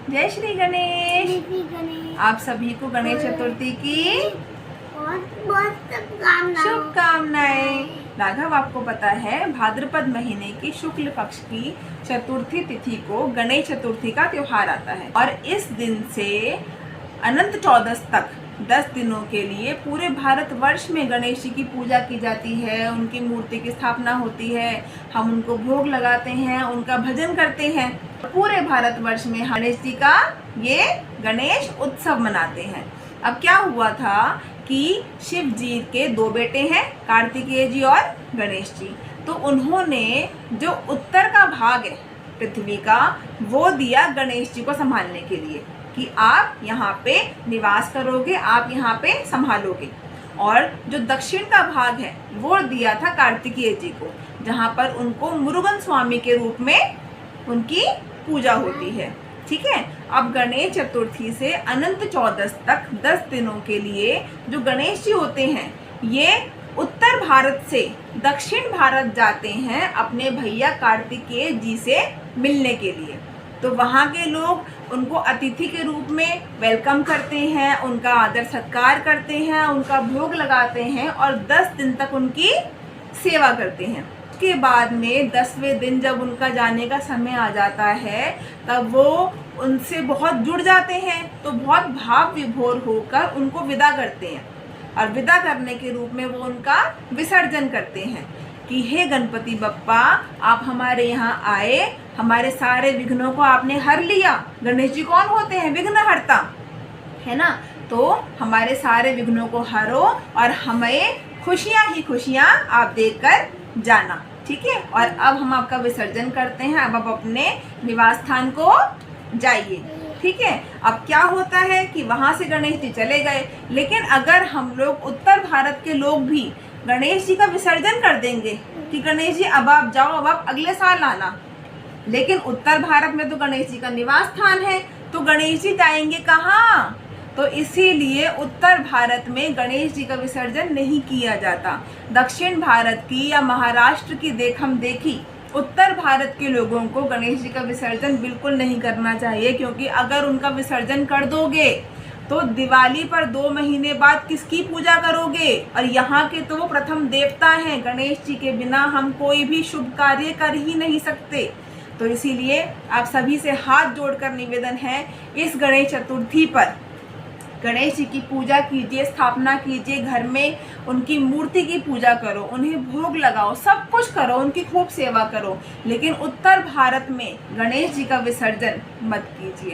जय श्री गणेश। आप सभी को गणेश चतुर्थी की बहुत शुभकामनाएं। राघव, आपको पता है भाद्रपद महीने की शुक्ल पक्ष की चतुर्थी तिथि को गणेश चतुर्थी का त्योहार आता है और इस दिन से अनंत चौदस तक 10 दिनों के लिए पूरे भारतवर्ष में गणेश जी की पूजा की जाती है। उनकी मूर्ति की स्थापना होती है, हम उनको भोग लगाते हैं, उनका भजन करते हैं। पूरे भारतवर्ष में गणेश जी का ये गणेश उत्सव मनाते हैं। अब क्या हुआ था कि शिव जी के 2 बेटे हैं, कार्तिकेय जी और गणेश जी। तो उन्होंने जो उत्तर का भाग है पृथ्वी का, वो दिया गणेश जी को संभालने के लिए कि आप यहाँ पे निवास करोगे, आप यहाँ पे संभालोगे। और जो दक्षिण का भाग है वो दिया था कार्तिकेय जी को, जहाँ पर उनको मुरुगन स्वामी के रूप में उनकी पूजा होती है। ठीक है। अब गणेश चतुर्थी से अनंत चौदस तक 10 दिनों के लिए जो गणेश जी होते हैं, ये उत्तर भारत से दक्षिण भारत जाते हैं अपने भैया कार्तिकेय जी से मिलने के लिए। तो वहाँ के लोग उनको अतिथि के रूप में वेलकम करते हैं, उनका आदर सत्कार करते हैं, उनका भोग लगाते हैं और 10 दिन तक उनकी सेवा करते हैं। उसके बाद में 10वें दिन जब उनका जाने का समय आ जाता है, तब वो उनसे बहुत जुड़ जाते हैं, तो बहुत भाव विभोर होकर उनको विदा करते हैं और विदा करने के रूप में वो उनका विसर्जन करते हैं कि हे गणपति बप्पा, आप हमारे यहाँ आए, हमारे सारे विघ्नों को आपने हर लिया। गणेश जी कौन होते हैं? विघ्नहर्ता, है ना। तो हमारे सारे विघ्नों को हरो और हमें खुशियाँ ही खुशियाँ आप देकर जाना। ठीक है। और अब हम आपका विसर्जन करते हैं, अब आप अपने निवास स्थान को जाइए। ठीक है। अब क्या होता है कि वहाँ से गणेश जी चले गए, लेकिन अगर हम लोग उत्तर भारत के लोग भी गणेश जी का विसर्जन कर देंगे कि गणेश जी अब आप जाओ, अब आप अगले साल आना, लेकिन उत्तर भारत में तो गणेश जी का निवास स्थान है, तो गणेश जी जाएंगे कहाँ? तो इसीलिए उत्तर भारत में गणेश जी का विसर्जन नहीं किया जाता। दक्षिण भारत की या महाराष्ट्र की देखम देखी उत्तर भारत के लोगों को गणेश जी का विसर्जन बिल्कुल नहीं करना चाहिए, क्योंकि अगर उनका विसर्जन कर दोगे तो दिवाली पर 2 महीने बाद किसकी पूजा करोगे? और यहाँ के तो वो प्रथम देवता हैं। गणेश जी के बिना हम कोई भी शुभ कार्य कर ही नहीं सकते। तो इसीलिए आप सभी से हाथ जोड़कर निवेदन है, इस गणेश चतुर्थी पर गणेश जी की पूजा कीजिए, स्थापना कीजिए, घर में उनकी मूर्ति की पूजा करो, उन्हें भोग लगाओ, सब कुछ करो, उनकी खूब सेवा करो, लेकिन उत्तर भारत में गणेश जी का विसर्जन मत कीजिए।